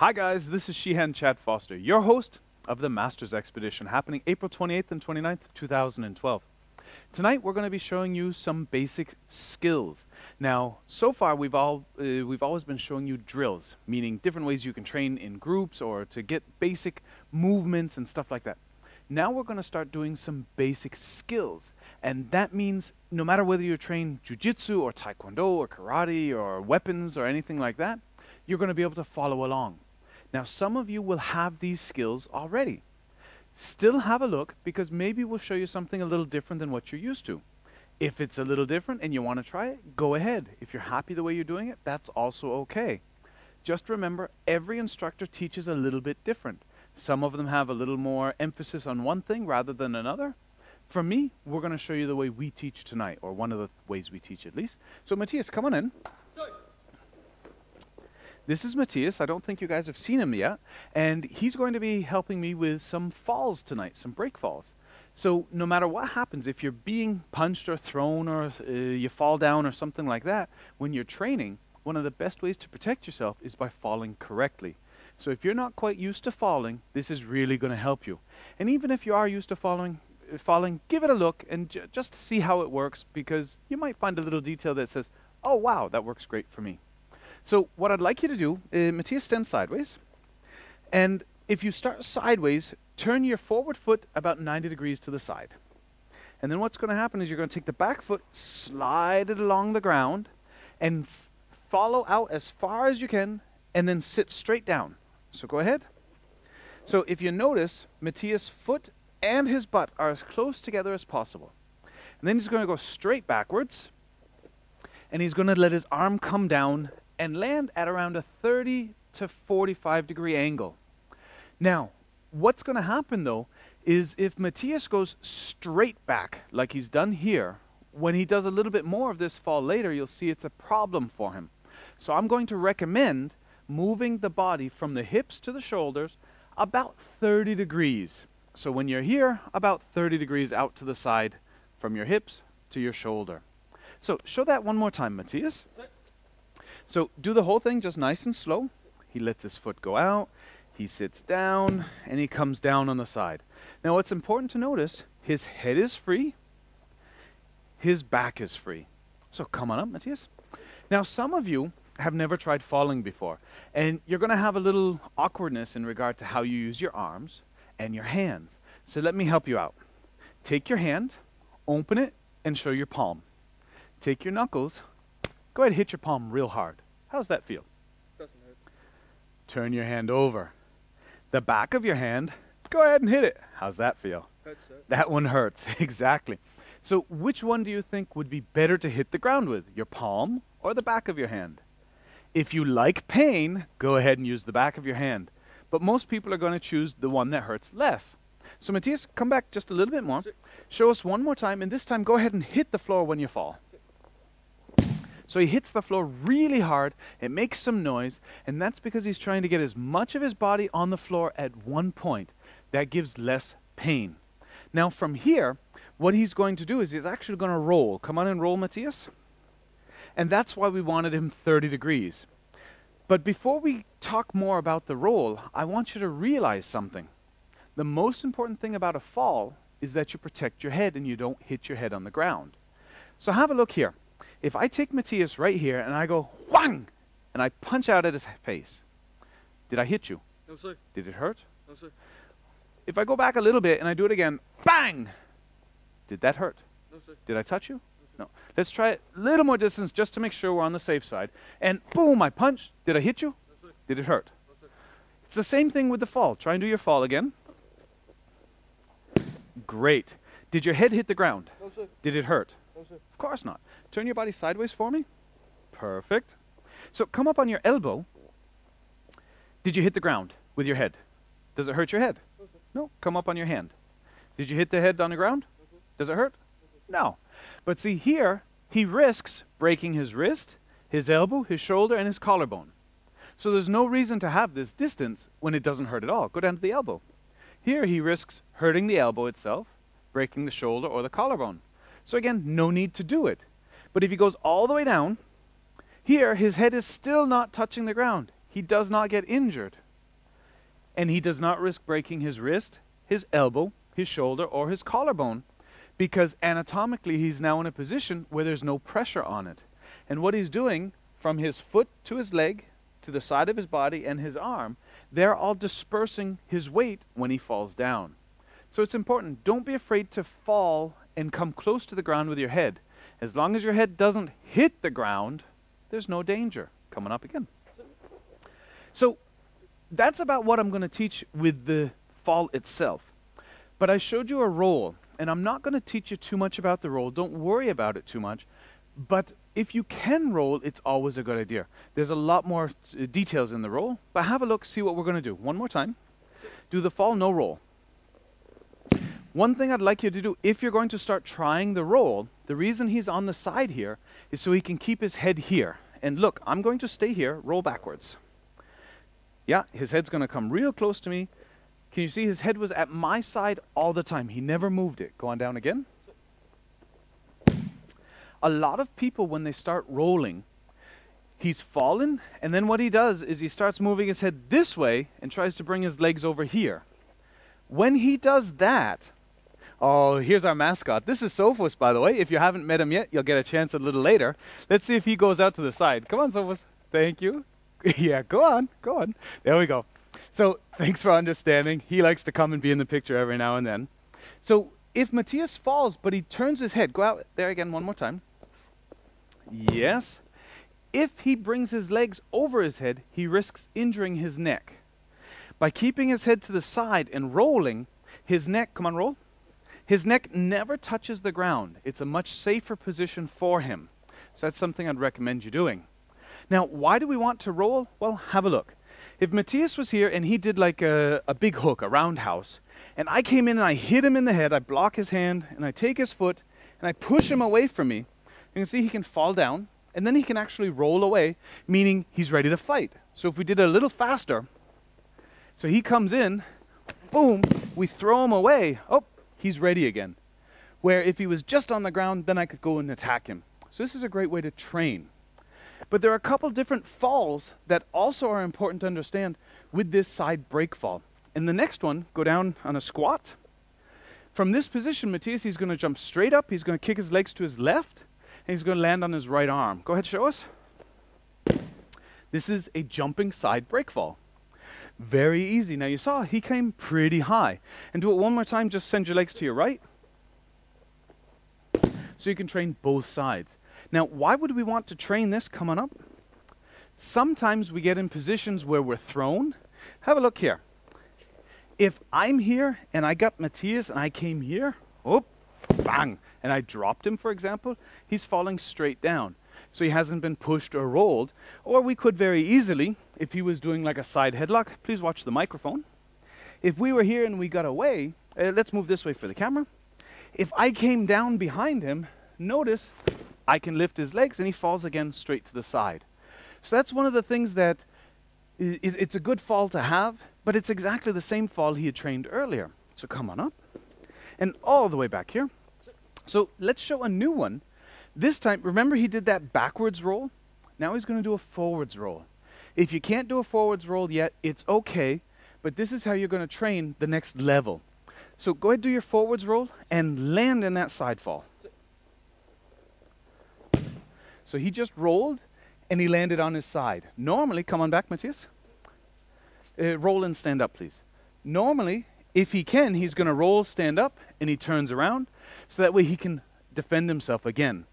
Hi guys, this is Shihan Chad Foster, your host of the Masters Expedition happening April 28th and 29th, 2012. Tonight we're going to be showing you some basic skills. Now, so far we've always been showing you drills, meaning different ways you can train in groups or to get basic movements and stuff like that. Now we're going to start doing some basic skills, and that means no matter whether you train jiu-jitsu or taekwondo or karate or weapons or anything like that, you're going to be able to follow along. Now, some of you will have these skills already. Still have a look, because maybe we'll show you something a little different than what you're used to. If it's a little different and you want to try it, go ahead. If you're happy the way you're doing it, that's also okay. Just remember, every instructor teaches a little bit different. Some of them have a little more emphasis on one thing rather than another. For me, we're going to show you the way we teach tonight, or one of the ways we teach at least. So Matthias, come on in. This is Matthias. I don't think you guys have seen him yet, and he's going to be helping me with some falls tonight, some break falls. So no matter what happens, if you're being punched or thrown or you fall down or something like that, when you're training, one of the best ways to protect yourself is by falling correctly. So if you're not quite used to falling, this is really going to help you. And even if you are used to falling, give it a look and just see how it works, because you might find a little detail that says, oh wow, that works great for me. So what I'd like you to do, Matthias, stand sideways. And if you start sideways, turn your forward foot about 90 degrees to the side. And then what's going to happen is you're going to take the back foot, slide it along the ground, and follow out as far as you can, and then sit straight down. So go ahead. So if you notice, Matthias' foot and his butt are as close together as possible. And then he's going to go straight backwards, and he's going to let his arm come down and land at around a 30 to 45 degree angle. Now, what's going to happen though is if Matthias goes straight back like he's done here, when he does a little bit more of this fall later, you'll see it's a problem for him. So I'm going to recommend moving the body from the hips to the shoulders about 30 degrees. So when you're here, about 30 degrees out to the side from your hips to your shoulder. So show that one more time, Matthias. So do the whole thing just nice and slow. He lets his foot go out, he sits down, and he comes down on the side. Now what's important to notice, his head is free, his back is free. So come on up, Matthias. Now some of you have never tried falling before, and you're going to have a little awkwardness in regard to how you use your arms and your hands. So let me help you out. Take your hand, open it, and show your palm. Take your knuckles, go ahead and hit your palm real hard. How's that feel? Doesn't hurt. Turn your hand over. The back of your hand, go ahead and hit it. How's that feel? Hurts, sir. That one hurts, exactly. So which one do you think would be better to hit the ground with? Your palm or the back of your hand? If you like pain, go ahead and use the back of your hand. But most people are going to choose the one that hurts less. So Matthias, come back just a little bit more. Sir. Show us one more time, and this time go ahead and hit the floor when you fall. So he hits the floor really hard, it makes some noise, and that's because he's trying to get as much of his body on the floor at one point. That gives less pain. Now from here, what he's going to do is he's actually going to roll. Come on and roll, Matthias. And that's why we wanted him 30 degrees. But before we talk more about the roll, I want you to realize something. The most important thing about a fall is that you protect your head and you don't hit your head on the ground. So have a look here. If I take Matthias right here and I go whang, and I punch out at his face, did I hit you? No, sir. Did it hurt? No, sir. If I go back a little bit and I do it again, bang, did that hurt? No, sir. Did I touch you? No. Let's try it a little more distance just to make sure we're on the safe side. And boom, I punch. Did I hit you? No, sir. Did it hurt? No, sir. It's the same thing with the fall. Try and do your fall again. Great. Did your head hit the ground? No, sir. Did it hurt? No, sir. Of course not. Turn your body sideways for me. Perfect. So come up on your elbow. Did you hit the ground with your head? Does it hurt your head? No, sir. No. Come up on your hand. Did you hit the head on the ground? No, sir. Does it hurt? No. But see here, he risks breaking his wrist, his elbow, his shoulder, and his collarbone. So there's no reason to have this distance when it doesn't hurt at all. Go down to the elbow. Here he risks hurting the elbow itself, breaking the shoulder or the collarbone. So again, no need to do it. But if he goes all the way down, here his head is still not touching the ground. He does not get injured. And he does not risk breaking his wrist, his elbow, his shoulder, or his collarbone, because anatomically he's now in a position where there's no pressure on it. And what he's doing from his foot to his leg, to the side of his body and his arm, they're all dispersing his weight when he falls down. So it's important, don't be afraid to fall and come close to the ground with your head. As long as your head doesn't hit the ground, there's no danger. Coming up again. So that's about what I'm going to teach with the fall itself. But I showed you a roll, and I'm not going to teach you too much about the roll. Don't worry about it too much. But if you can roll, it's always a good idea. There's a lot more details in the roll, but have a look, see what we're going to do. One more time. Do the fall, no roll. One thing I'd like you to do, if you're going to start trying the roll, the reason he's on the side here is so he can keep his head here. And look, I'm going to stay here, roll backwards. Yeah, his head's going to come real close to me. Can you see his head was at my side all the time? He never moved it. Go on down again. A lot of people, when they start rolling, he's fallen, and then what he does is he starts moving his head this way and tries to bring his legs over here. When he does that, oh, here's our mascot. This is Sophus, by the way. If you haven't met him yet, you'll get a chance a little later. Let's see if he goes out to the side. Come on, Sophus. Thank you. Yeah, go on, go on. There we go. So thanks for understanding. He likes to come and be in the picture every now and then. So if Matthias falls, but he turns his head, go out there again one more time. Yes. If he brings his legs over his head, he risks injuring his neck. By keeping his head to the side and rolling, his neck, come on, roll. His neck never touches the ground. It's a much safer position for him. So that's something I'd recommend you doing. Now, why do we want to roll? Well, have a look. If Matthias was here and he did like a big hook, a roundhouse, and I came in and I hit him in the head, I block his hand, and I take his foot, and I push him away from me, you can see he can fall down, and then he can actually roll away, meaning he's ready to fight. So if we did it a little faster, so he comes in, boom, we throw him away, oh, he's ready again. Where if he was just on the ground, then I could go and attack him. So this is a great way to train. But there are a couple different falls that also are important to understand with this side break fall. In the next one, go down on a squat. From this position, Matthias, he's going to jump straight up. He's going to kick his legs to his left, and he's going to land on his right arm. Go ahead, show us. This is a jumping side break fall. Very easy. Now you saw he came pretty high. And do it one more time. Just send your legs to your right. So you can train both sides. Now, why would we want to train this? Come on up. Sometimes we get in positions where we're thrown. Have a look here. If I'm here and I got Matthias and I came here, oh, bang, and I dropped him, for example, he's falling straight down. So he hasn't been pushed or rolled. Or we could very easily, if he was doing like a side headlock, please watch the microphone. If we were here and we got away, let's move this way for the camera. If I came down behind him, notice I can lift his legs and he falls again straight to the side. So that's one of the things that it's a good fall to have, but it's exactly the same fall he had trained earlier. So come on up and all the way back here. So let's show a new one. This time, remember he did that backwards roll? Now he's going to do a forwards roll. If you can't do a forwards roll yet, it's okay, but this is how you're going to train the next level. So go ahead, do your forwards roll and land in that side fall. So he just rolled and he landed on his side. Normally, come on back, Matthias. Roll and stand up, please. Normally, if he can, he's going to roll, stand up, and he turns around, so that way he can defend himself again.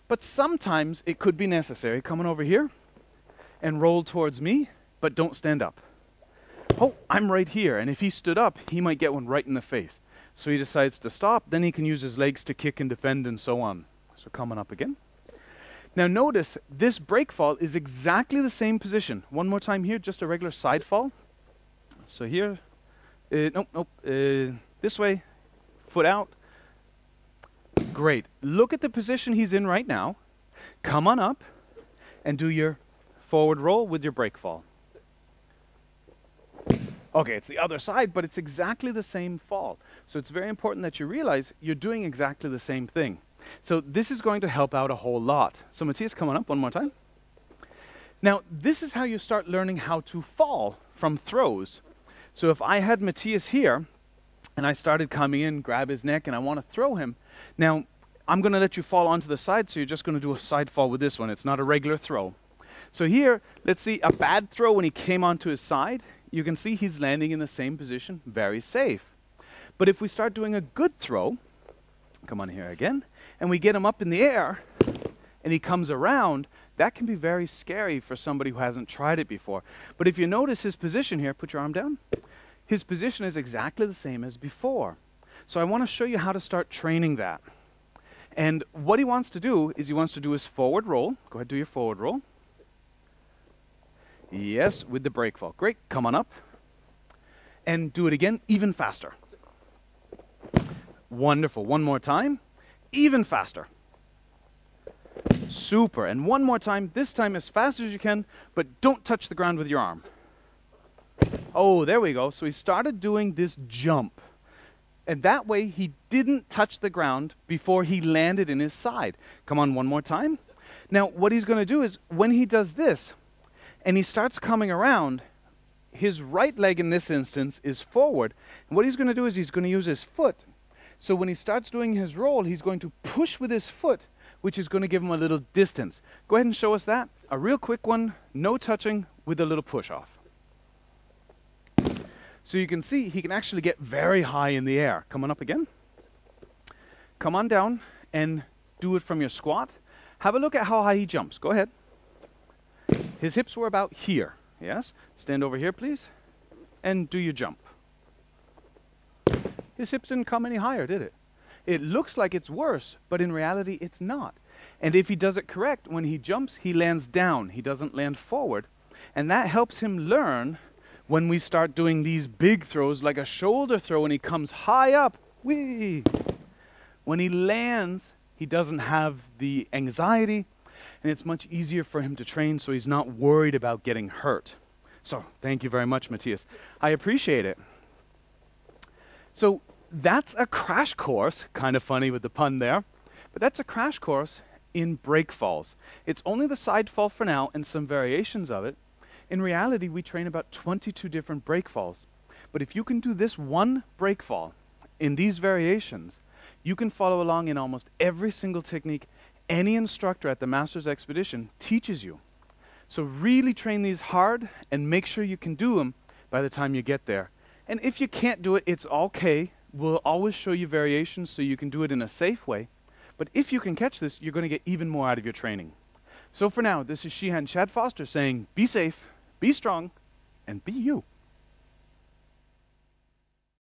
But sometimes it could be necessary. Come on over here and roll towards me, but don't stand up. Oh, I'm right here, and if he stood up, he might get one right in the face. So he decides to stop, then he can use his legs to kick and defend and so on. So coming up again. Now notice, this break fall is exactly the same position. One more time here, just a regular side fall. So here, this way, foot out. Great. Look at the position he's in right now. Come on up and do your forward roll with your break fall. Okay, it's the other side, but it's exactly the same fall. So it's very important that you realize you're doing exactly the same thing. So this is going to help out a whole lot. So Matthias, come on up one more time. Now, this is how you start learning how to fall from throws. So if I had Matthias here, and I started coming in, grab his neck, and I want to throw him, now I'm going to let you fall onto the side, so you're just going to do a side fall with this one. It's not a regular throw. So here, let's see a bad throw when he came onto his side. You can see he's landing in the same position, very safe. But if we start doing a good throw, come on here again, and we get him up in the air, and he comes around, that can be very scary for somebody who hasn't tried it before. But if you notice his position here, put your arm down. His position is exactly the same as before. So I want to show you how to start training that. And what he wants to do is he wants to do his forward roll. Go ahead, do your forward roll. Yes, with the break fall. Great, come on up. And do it again, even faster. Wonderful, one more time, even faster. Super, and one more time, this time as fast as you can, but don't touch the ground with your arm. Oh, there we go. So he started doing this jump. And that way he didn't touch the ground before he landed in his side. Come on, one more time. Now, what he's going to do is when he does this and he starts coming around, his right leg in this instance is forward. And what he's going to do is he's going to use his foot. So when he starts doing his roll, he's going to push with his foot, which is going to give him a little distance. Go ahead and show us that. A real quick one, no touching with a little push off. So you can see he can actually get very high in the air. Come on up again. Come on down and do it from your squat. Have a look at how high he jumps. Go ahead. His hips were about here. Yes? Stand over here, please. And do your jump. His hips didn't come any higher, did it? It looks like it's worse, but in reality, it's not. And if he does it correct, when he jumps, he lands down. He doesn't land forward. And that helps him learn when we start doing these big throws, like a shoulder throw, and he comes high up. Whee! When he lands, he doesn't have the anxiety, and it's much easier for him to train, so he's not worried about getting hurt. So, thank you very much, Matthias. I appreciate it. So, that's a crash course, kind of funny with the pun there, but that's a crash course in break falls. It's only the side fall for now and some variations of it. In reality, we train about 22 different break falls. But if you can do this one break fall in these variations, you can follow along in almost every single technique any instructor at the Master's Expedition teaches you. So really train these hard and make sure you can do them by the time you get there. And if you can't do it, it's okay. We'll always show you variations so you can do it in a safe way. But if you can catch this, you're going to get even more out of your training. So for now, this is Shihan Chad Foster saying, be safe, be strong, and be you.